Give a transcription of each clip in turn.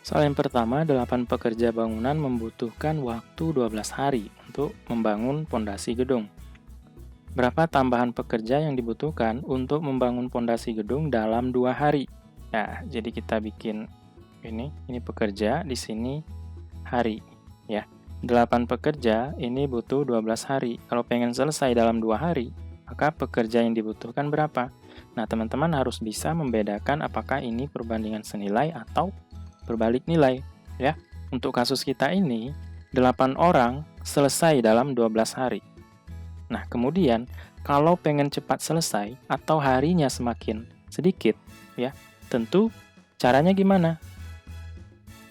Soal yang pertama, 8 pekerja bangunan membutuhkan waktu 12 hari untuk membangun pondasi gedung. Berapa tambahan pekerja yang dibutuhkan untuk membangun pondasi gedung dalam 2 hari? Nah, jadi kita bikin ini pekerja, di sini hari, ya. 8 pekerja ini butuh 12 hari. Kalau pengen selesai dalam 2 hari, maka pekerja yang dibutuhkan berapa? Nah, teman-teman harus bisa membedakan apakah ini perbandingan senilai atau berbalik nilai, ya. Untuk kasus kita ini, 8 orang selesai dalam 12 hari. Nah, kemudian kalau pengen cepat selesai atau harinya semakin sedikit, ya, tentu caranya gimana?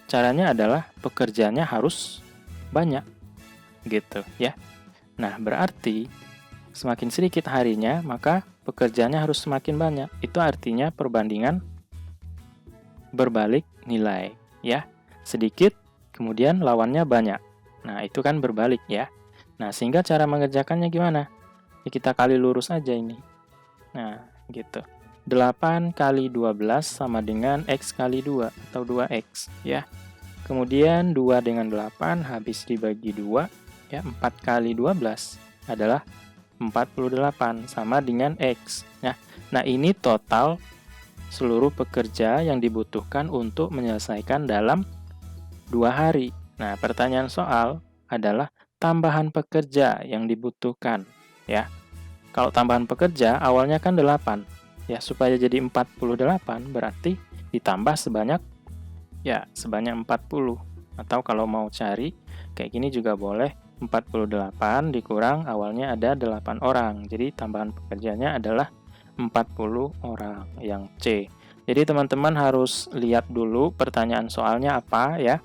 Caranya adalah pekerjaannya harus banyak, gitu ya. Nah, berarti semakin sedikit harinya, maka pekerjaannya harus semakin banyak. Itu artinya perbandingan berbalik nilai, ya. Sedikit, kemudian lawannya banyak. Nah, itu kan berbalik ya. Nah, sehingga cara mengerjakannya gimana? Ya, kita kali lurus aja ini. Nah, gitu. 8 kali 12 sama dengan X kali 2 atau 2X, ya. Kemudian 2 dengan 8 habis dibagi 2, ya. 4 kali 12 adalah 48 sama dengan X, ya. Nah, ini total seluruh pekerja yang dibutuhkan untuk menyelesaikan dalam 2 hari. Nah, pertanyaan soal adalah tambahan pekerja yang dibutuhkan, ya. Kalau tambahan pekerja awalnya kan 8, ya, supaya jadi 48 berarti ditambah sebanyak 40. Atau kalau mau cari kayak gini juga boleh, 48 dikurang awalnya ada 8 orang. Jadi tambahan pekerjanya adalah 40 orang, yang C. Jadi teman-teman harus lihat dulu pertanyaan soalnya apa ya.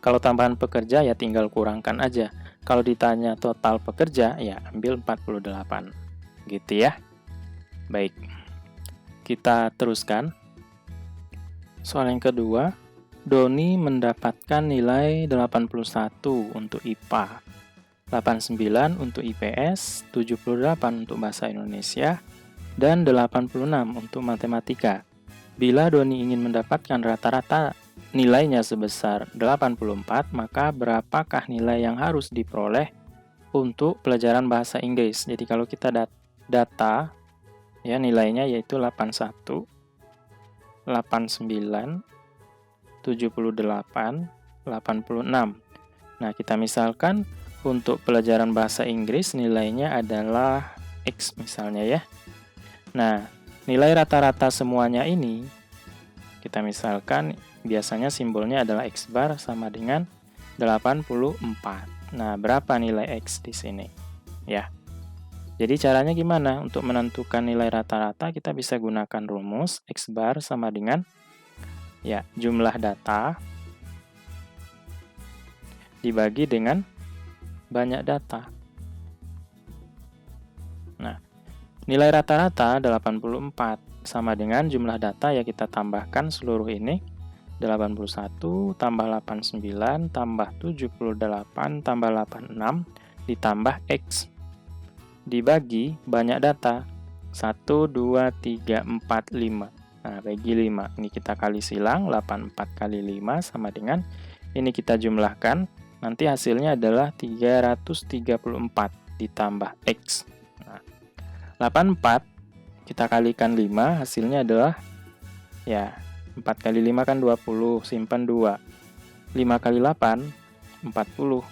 Kalau tambahan pekerja ya tinggal kurangkan aja. Kalau ditanya total pekerja ya ambil 48. Gitu ya. Baik. Kita teruskan. Soal yang kedua, Doni mendapatkan nilai 81 untuk IPA, 89 untuk IPS, 78 untuk bahasa Indonesia, dan 86 untuk matematika. Bila Doni ingin mendapatkan rata-rata nilainya sebesar 84, maka berapakah nilai yang harus diperoleh untuk pelajaran bahasa Inggris? Jadi kalau kita data ya nilainya yaitu 81, 89, 78, 86. Nah, kita misalkan untuk pelajaran bahasa Inggris nilainya adalah X misalnya ya. Nah, nilai rata-rata semuanya ini kita misalkan biasanya simbolnya adalah X bar sama dengan 84. Nah, berapa nilai X di sini? Ya. Jadi caranya gimana? Untuk menentukan nilai rata-rata kita bisa gunakan rumus X bar sama dengan ya, jumlah data dibagi dengan banyak data. Nah, nilai rata-rata 84 sama dengan jumlah data ya kita tambahkan seluruh ini. 81 tambah 89 tambah 78 tambah 86 ditambah X dibagi banyak data. 1, 2, 3, 4, 5. Nah, bagi 5. Ini kita kali silang, 84 kali 5 sama dengan, ini kita jumlahkan, nanti hasilnya adalah 334 ditambah X. Nah, 84 kita kalikan 5, hasilnya adalah, ya, 4 kali 5 kan 20, simpan 2. 5 kali 8, 40.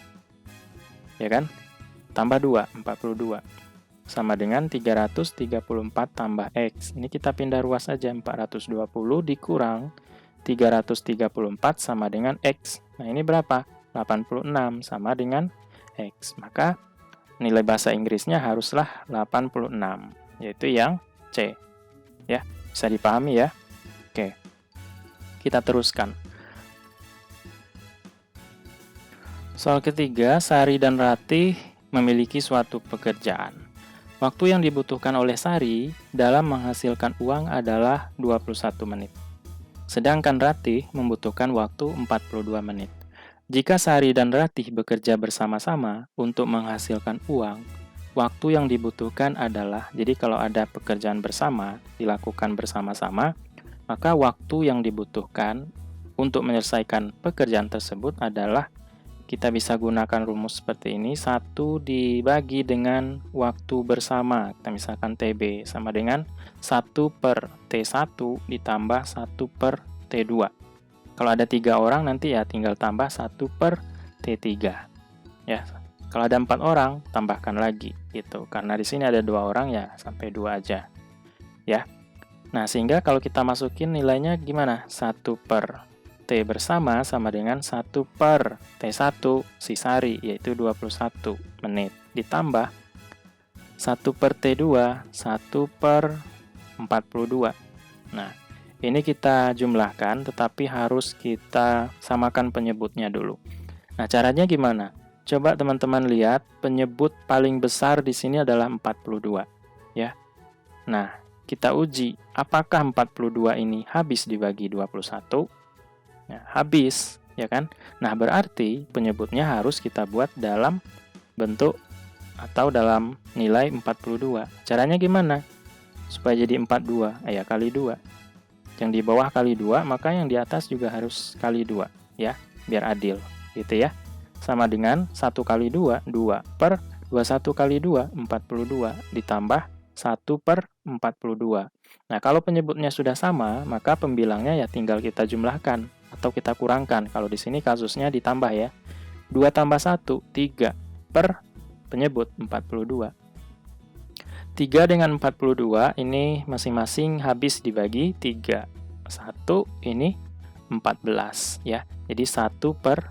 Ya kan? Tambah 2, 42. Sama dengan 334 tambah X. Ini kita pindah ruas saja, 420 dikurang 334 sama dengan X. Nah, ini berapa? 86 sama dengan X. Maka nilai bahasa Inggrisnya haruslah 86, yaitu yang C. Ya, bisa dipahami ya? Oke. Kita teruskan. Soal ketiga, Sari dan Ratih memiliki suatu pekerjaan. Waktu yang dibutuhkan oleh Sari dalam menghasilkan uang adalah 21 menit. Sedangkan Ratih membutuhkan waktu 42 menit. Jika Sari dan Ratih bekerja bersama-sama untuk menghasilkan uang, waktu yang dibutuhkan adalah, jadi kalau ada pekerjaan bersama, dilakukan bersama-sama, maka waktu yang dibutuhkan untuk menyelesaikan pekerjaan tersebut adalah kita bisa gunakan rumus seperti ini. 1 dibagi dengan waktu bersama. Kita misalkan TB sama dengan 1 per T1 ditambah 1 per T2. Kalau ada 3 orang nanti ya tinggal tambah 1 per T3. Ya, kalau ada 4 orang tambahkan lagi gitu. Karena di sini ada 2 orang ya sampai 2 aja. Ya. Nah, sehingga kalau kita masukin nilainya gimana? 1 per T bersama sama dengan 1 per T1 si Sari, yaitu 21 menit. Ditambah 1 per T2, 1 per 42. Nah, ini kita jumlahkan, tetapi harus kita samakan penyebutnya dulu. Nah, caranya gimana? Coba teman-teman lihat, penyebut paling besar di sini adalah 42. Ya. Nah, kita uji, apakah 42 ini habis dibagi 21? Ya, habis, ya kan? Nah, berarti penyebutnya harus kita buat dalam bentuk atau dalam nilai 42. Caranya gimana? Supaya jadi 42, ya kali 2. Yang di bawah kali 2, maka yang di atas juga harus kali 2, ya, biar adil, gitu ya. Sama dengan 1 kali 2, 2 per 21 kali 2, 42, ditambah 1 per 42. Nah, kalau penyebutnya sudah sama, maka pembilangnya ya tinggal kita jumlahkan atau kita kurangkan. Kalau di sini kasusnya ditambah ya. 2 tambah 1, 3 per penyebut 42. 3 dengan 42 ini masing-masing habis dibagi 3. 1 ini 14 ya. Jadi 1 per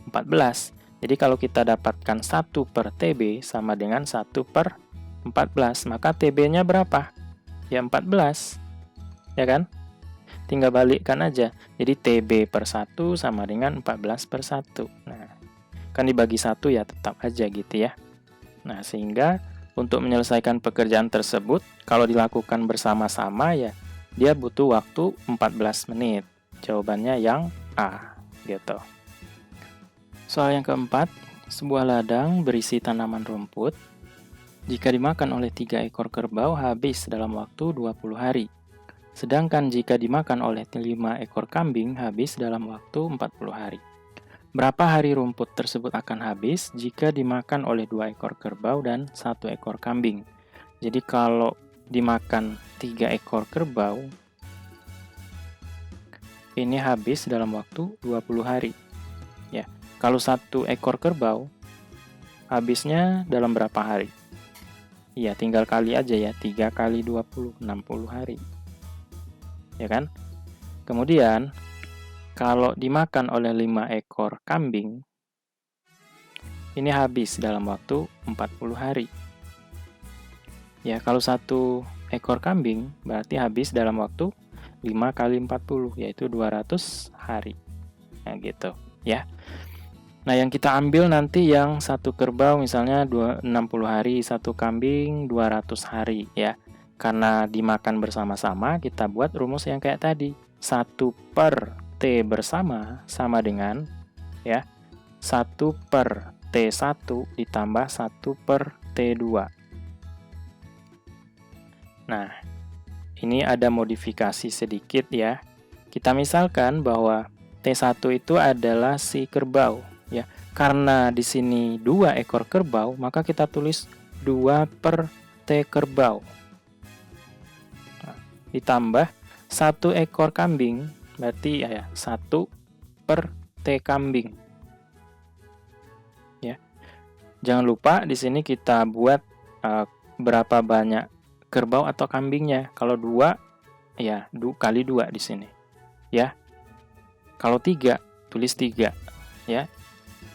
14. Jadi kalau kita dapatkan 1 per TB sama dengan 1 per 14, maka TB-nya berapa? Ya 14. Ya kan? Tinggal balikkan aja. Jadi TB per 1 sama dengan 14 per 1. Nah, kan dibagi 1 ya tetap aja gitu ya. Nah, sehingga untuk menyelesaikan pekerjaan tersebut, kalau dilakukan bersama-sama ya, dia butuh waktu 14 menit. Jawabannya yang A, gitu. Soal yang keempat, sebuah ladang berisi tanaman rumput. Jika dimakan oleh 3 ekor kerbau habis dalam waktu 20 hari. Sedangkan jika dimakan oleh 5 ekor kambing habis dalam waktu 40 hari. Berapa hari rumput tersebut akan habis jika dimakan oleh 2 ekor kerbau dan 1 ekor kambing? Jadi kalau dimakan 3 ekor kerbau, ini habis dalam waktu 20 hari. Ya, kalau 1 ekor kerbau, habisnya dalam berapa hari? Ya, tinggal kali aja ya, 3 kali 20, 60 hari. Ya kan? Kemudian, kalau dimakan oleh 5 ekor kambing, ini habis dalam waktu 40 hari. Ya, kalau 1 ekor kambing, berarti habis dalam waktu 5 kali 40, yaitu 200 hari. Nah, gitu. Ya. Nah, yang kita ambil nanti yang 1 kerbau misalnya 60 hari, 1 kambing 200 hari, ya. Karena dimakan bersama-sama, kita buat rumus yang kayak tadi. 1 per T bersama sama dengan ya 1 per T1 ditambah 1 per T2. Nah, ini ada modifikasi sedikit ya. Kita misalkan bahwa T1 itu adalah si kerbau ya. Karena di sini 2 ekor kerbau, maka kita tulis 2 per T kerbau. Ditambah 1 ekor kambing, berarti ya 1 per T kambing. Ya. Jangan lupa di sini kita buat berapa banyak kerbau atau kambingnya. Kalau 2 ya kali 2 di sini. Ya. Kalau 3 tulis 3 ya.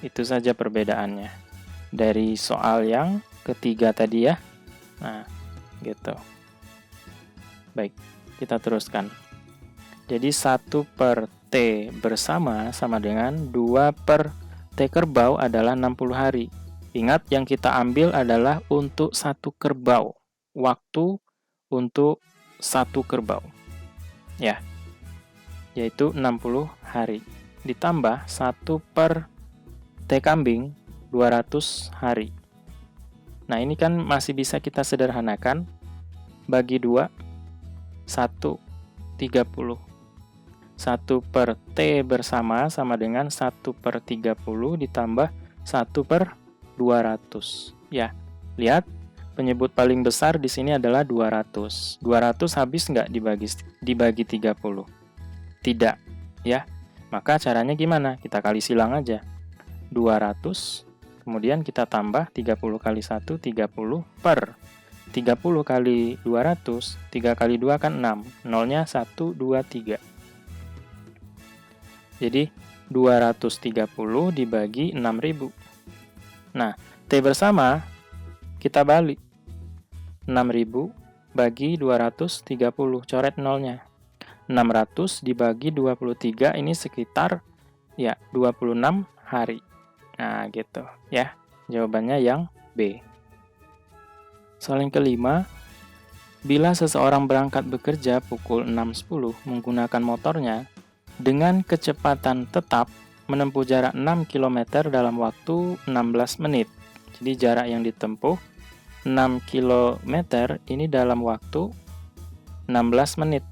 Itu saja perbedaannya dari soal yang ketiga tadi ya. Nah, gitu. Baik, kita teruskan. Jadi 1 per T bersama sama dengan 2 per T kerbau adalah 60 hari. Ingat yang kita ambil adalah untuk 1 kerbau. Waktu untuk 1 kerbau. Ya, yaitu 60 hari. Ditambah 1 per T kambing 200 hari. Nah, ini kan masih bisa kita sederhanakan. Bagi 2, 1, 30. 1 per T bersama sama dengan 1/30 ditambah 1/200. Ya, lihat, penyebut paling besar di sini adalah 200. 200 habis nggak dibagi 30? Tidak, ya. Maka caranya gimana? Kita kali silang aja. 200, kemudian kita tambah 30 kali 1, 30 per 30 kali 200, 3 kali 2 kan 6. Nolnya 1, 2, 3. Jadi 230 dibagi 6.000. Nah, T bersama kita balik. 6.000 bagi 230, coret nolnya. 600 dibagi 23 ini sekitar ya 26 hari. Nah, gitu ya. Jawabannya yang B. Soal yang kelima, bila seseorang berangkat bekerja pukul 6.10 menggunakan motornya dengan kecepatan tetap menempuh jarak 6 km dalam waktu 16 menit. Jadi jarak yang ditempuh 6 km ini dalam waktu 16 menit.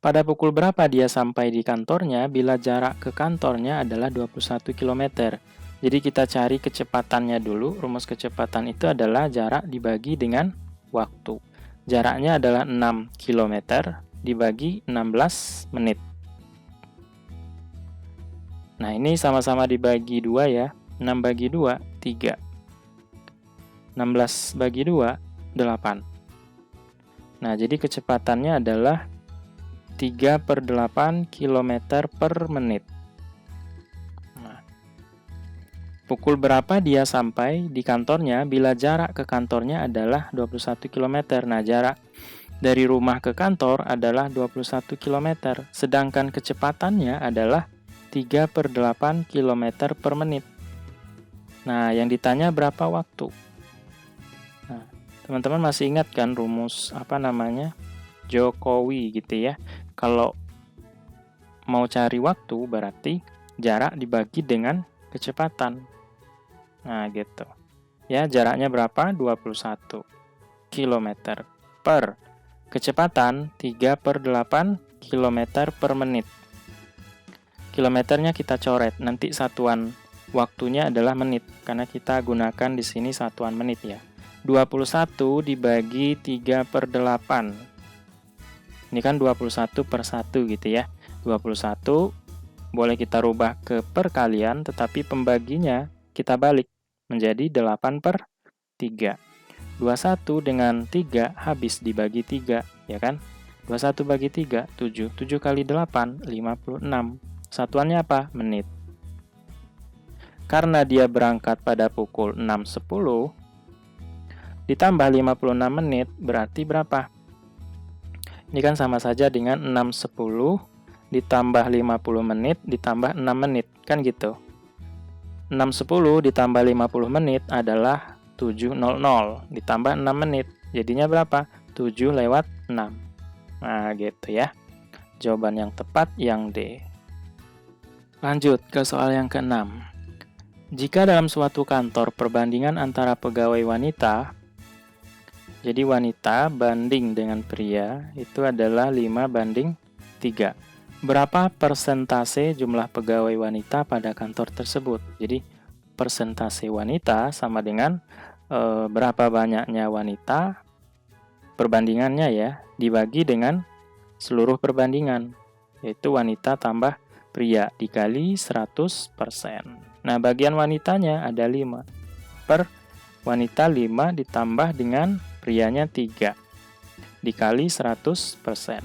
Pada pukul berapa dia sampai di kantornya bila jarak ke kantornya adalah 21 km? Jadi kita cari kecepatannya dulu. Rumus kecepatan itu adalah jarak dibagi dengan waktu. Jaraknya adalah 6 km dibagi 16 menit. Nah, ini sama-sama dibagi 2 ya. 6 bagi 2, 3. 16 bagi 2, 8. Nah, jadi kecepatannya adalah 3/8 km per menit. Pukul berapa dia sampai di kantornya bila jarak ke kantornya adalah 21 km. Nah, jarak dari rumah ke kantor adalah 21 km. Sedangkan kecepatannya adalah 3/8 km per menit. Nah, yang ditanya berapa waktu? Nah, teman-teman masih ingat kan rumus Jokowi gitu ya. Kalau mau cari waktu berarti jarak dibagi dengan kecepatan. Nah, gitu. Ya, jaraknya berapa? 21 km per kecepatan 3/8 km per menit. Kilometernya kita coret, nanti satuan waktunya adalah menit karena kita gunakan di sini satuan menit ya. 21 dibagi 3/8. Ini kan 21/1 gitu ya. 21 boleh kita rubah ke perkalian, tetapi pembaginya kita balik menjadi 8/3. 21 dengan 3 habis dibagi 3, ya kan? 21 bagi 3, 7. 7 kali 8, 56. Satuannya apa? Menit. Karena dia berangkat pada pukul 6.10, ditambah 56 menit, berarti berapa? Ini kan sama saja dengan 6.10 ditambah 50 menit ditambah 6 menit, kan gitu. 6.10 ditambah 50 menit adalah 7.00 ditambah 6 menit. Jadinya berapa? 7/6. Nah, gitu ya. Jawaban yang tepat yang D. Lanjut ke soal yang ke-6. Jika dalam suatu kantor perbandingan antara pegawai wanita, jadi wanita banding dengan pria, itu adalah 5/3. Berapa persentase jumlah pegawai wanita pada kantor tersebut? Jadi, persentase wanita sama dengan berapa banyaknya wanita, perbandingannya ya, dibagi dengan seluruh perbandingan, yaitu wanita tambah pria dikali 100%. Nah, bagian wanitanya ada 5. Per wanita 5 ditambah dengan prianya 3 dikali 100%.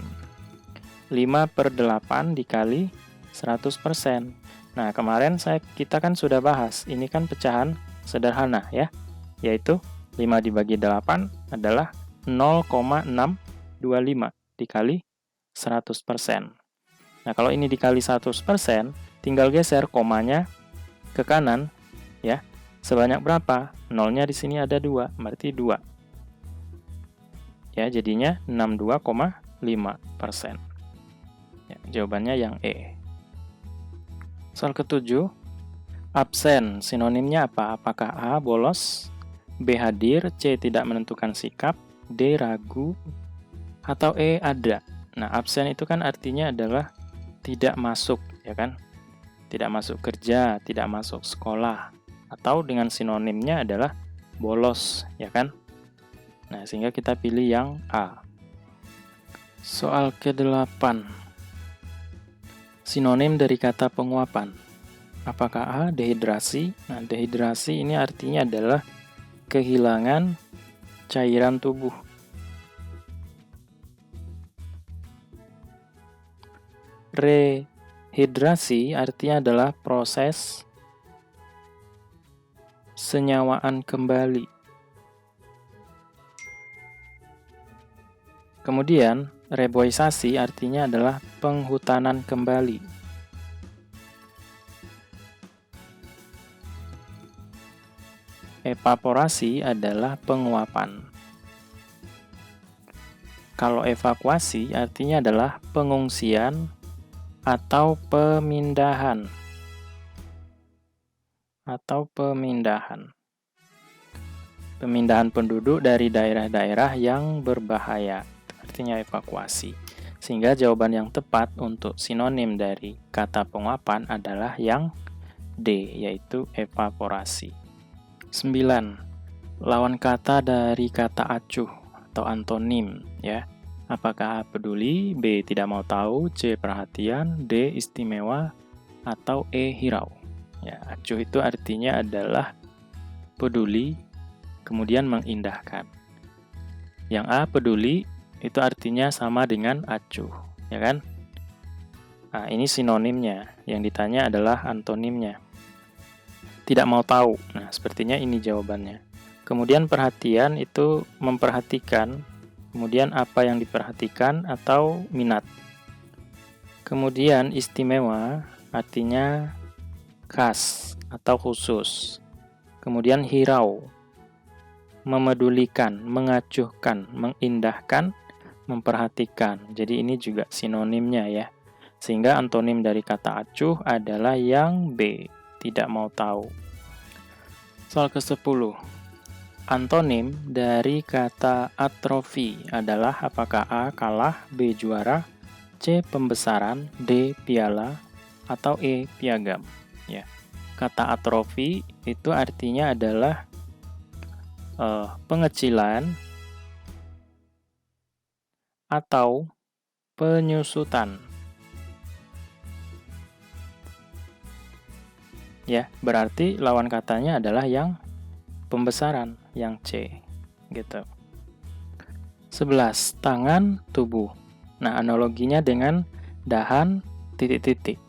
5/8 dikali 100%. Nah, kemarin kita kan sudah bahas, ini kan pecahan sederhana ya, yaitu 5 dibagi 8 adalah 0,625 dikali 100%. Nah, kalau ini dikali 100%, tinggal geser komanya ke kanan ya. Sebanyak berapa? Nolnya di sini ada 2, berarti 2. Ya, jadinya 62,5%. Ya, jawabannya yang E. Soal ke-7, absen sinonimnya apa? Apakah A. bolos, B. hadir, C. tidak menentukan sikap, D. ragu, atau E. ada? Nah, absen itu kan artinya adalah tidak masuk, ya kan? Tidak masuk kerja, tidak masuk sekolah, atau dengan sinonimnya adalah bolos, ya kan? Nah, sehingga kita pilih yang A. Soal ke-8. Sinonim dari kata penguapan. Apakah A. Dehidrasi? Nah, dehidrasi ini artinya adalah kehilangan cairan tubuh. Rehidrasi artinya adalah proses senyawaan kembali. Kemudian, reboisasi artinya adalah penghutanan kembali. Evaporasi adalah penguapan. Kalau evakuasi artinya adalah pengungsian atau pemindahan. Pemindahan penduduk dari daerah-daerah yang berbahaya. Artinya evakuasi. Sehingga jawaban yang tepat untuk sinonim dari kata penguapan adalah yang D, yaitu evaporasi. 9. Lawan kata dari kata acuh atau antonim, ya. Apakah A. peduli, B. tidak mau tahu, C. perhatian, D. istimewa, atau E. hirau. Ya, acuh itu artinya adalah peduli, kemudian mengindahkan. Yang A. peduli itu artinya sama dengan acuh, ya kan? Nah, ini sinonimnya. Yang ditanya adalah antonimnya. Tidak mau tahu. Nah, sepertinya ini jawabannya. Kemudian perhatian itu memperhatikan, kemudian apa yang diperhatikan atau minat. Kemudian istimewa artinya khas atau khusus. Kemudian hirau, memedulikan, mengacuhkan, mengindahkan, memperhatikan. Jadi ini juga sinonimnya ya. Sehingga antonim dari kata acuh adalah yang B, tidak mau tahu. Soal ke-10. Antonim dari kata atrofi adalah apakah A. kalah, B. juara, C. pembesaran, D. piala, atau E. piagam. Ya. Kata atrofi itu artinya adalah pengecilan atau penyusutan. Ya, berarti lawan katanya adalah yang pembesaran, yang C. Gitu. 11. Tangan, tubuh. Nah, analoginya dengan dahan, titik-titik.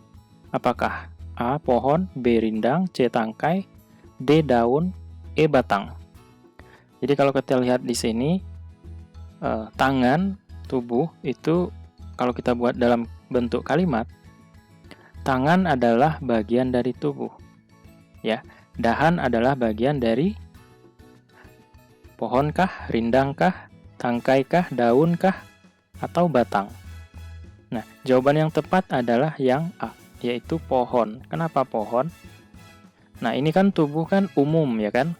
Apakah A. pohon, B. rindang, C. tangkai, D. daun, E. batang. Jadi kalau kita lihat di sini, tangan, tubuh itu kalau kita buat dalam bentuk kalimat, tangan adalah bagian dari tubuh. Ya, dahan adalah bagian dari pohonkah, rindangkah, tangkaikah, daunkah, atau batang. Nah, jawaban yang tepat adalah yang A, yaitu pohon. Kenapa pohon? Nah, ini kan tubuh kan umum ya kan?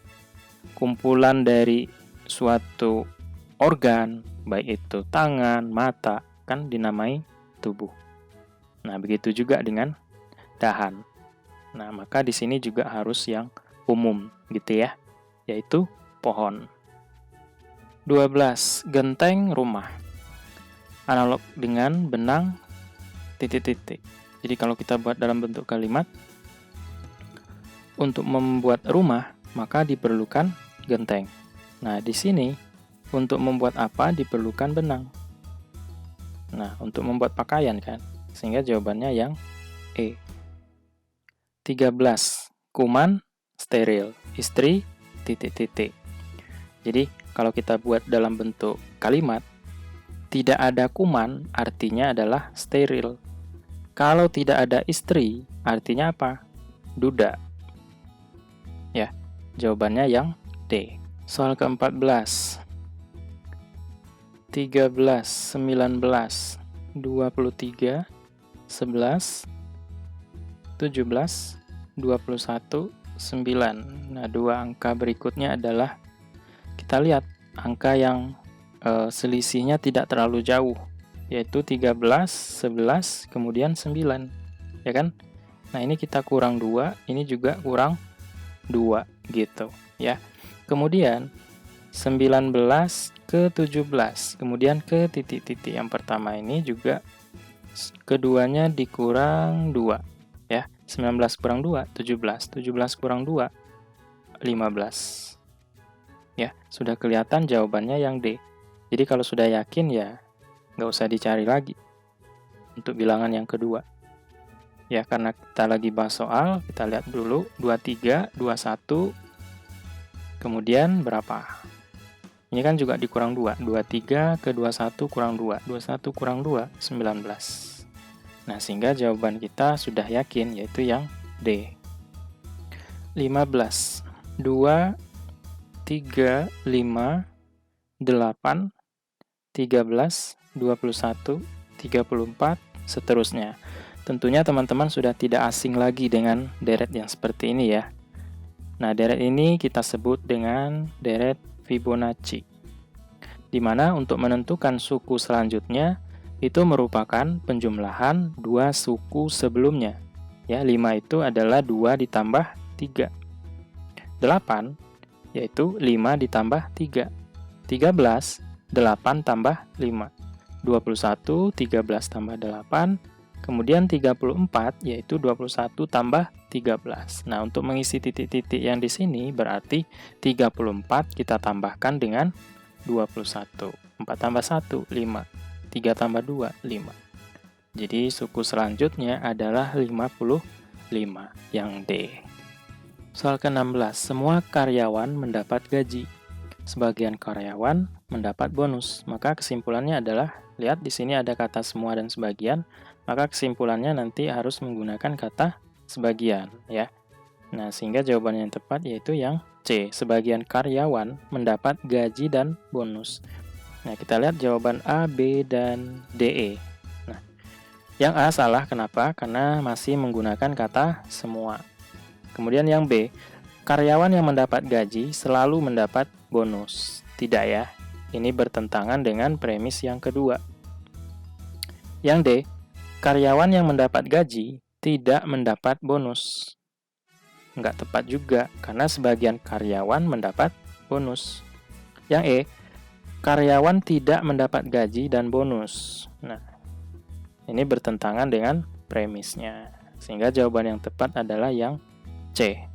Kumpulan dari suatu organ, baik itu tangan, mata, kan dinamai tubuh. Nah, begitu juga dengan dahan. Nah, maka di sini juga harus yang umum gitu ya, yaitu pohon. 12. Genteng rumah. Analog dengan benang titik-titik. Jadi kalau kita buat dalam bentuk kalimat, untuk membuat rumah, maka diperlukan genteng. Nah, di sini, untuk membuat apa diperlukan benang. Nah, untuk membuat pakaian kan. Sehingga jawabannya yang E. 13. Kuman, steril. Istri, titik-titik. Jadi, kalau kita buat dalam bentuk kalimat, tidak ada kuman artinya adalah steril. Kalau tidak ada istri, artinya apa? Duda. Ya, jawabannya yang D. Soal ke-14. 13, 19, 23, 11, 17, 21, 9. Nah, dua angka berikutnya adalah, kita lihat angka yang selisihnya tidak terlalu jauh. yaitu 13, 11, kemudian 9, ya kan? Nah, ini kita kurang 2, ini juga kurang 2, gitu, ya. Kemudian, 19 ke 17, kemudian ke titik-titik. Yang pertama ini juga keduanya dikurang 2, ya. 19 kurang 2, 17. 17 kurang 2, 15. Ya, sudah kelihatan jawabannya yang D. Jadi kalau sudah yakin ya nggak usah dicari lagi untuk bilangan yang kedua. Ya, karena kita lagi bahas soal, kita lihat dulu 23, 21, kemudian berapa? Ini kan juga dikurang 2. 23 ke 21 kurang 2. 21 kurang 2, 19. Nah, sehingga jawaban kita sudah yakin, yaitu yang D. 15. 2, 3, 5, 8, 13, 21, 34, seterusnya. Tentunya teman-teman sudah tidak asing lagi dengan deret yang seperti ini ya. Nah, deret ini kita sebut dengan deret Fibonacci. Di mana untuk menentukan suku selanjutnya, itu merupakan penjumlahan dua suku sebelumnya. Ya, 5 itu adalah 2 ditambah 3. 8 yaitu 5 ditambah 3. 13, 8 tambah 5. 21, 13 tambah 8. Kemudian 34, yaitu 21 tambah 13. Nah, untuk mengisi titik-titik yang di sini, berarti 34 kita tambahkan dengan 21. 4 tambah 1, 5. 3 tambah 2, 5. Jadi, suku selanjutnya adalah 55, yang D. Soal ke-16, semua karyawan mendapat gaji. Sebagian karyawan mendapat bonus. Maka kesimpulannya adalah, lihat di sini ada kata semua dan sebagian, maka kesimpulannya nanti harus menggunakan kata sebagian, ya. Nah, sehingga jawaban yang tepat yaitu yang C. Sebagian karyawan mendapat gaji dan bonus. Nah, kita lihat jawaban A, B, dan D, E. Nah, yang A salah, kenapa? Karena masih menggunakan kata semua. Kemudian yang B, karyawan yang mendapat gaji selalu mendapat bonus. Tidak ya, ini bertentangan dengan premis yang kedua. Yang D, karyawan yang mendapat gaji tidak mendapat bonus. Nggak tepat juga, karena sebagian karyawan mendapat bonus. Yang E, karyawan tidak mendapat gaji dan bonus. Nah, ini bertentangan dengan premisnya. Sehingga jawaban yang tepat adalah yang C.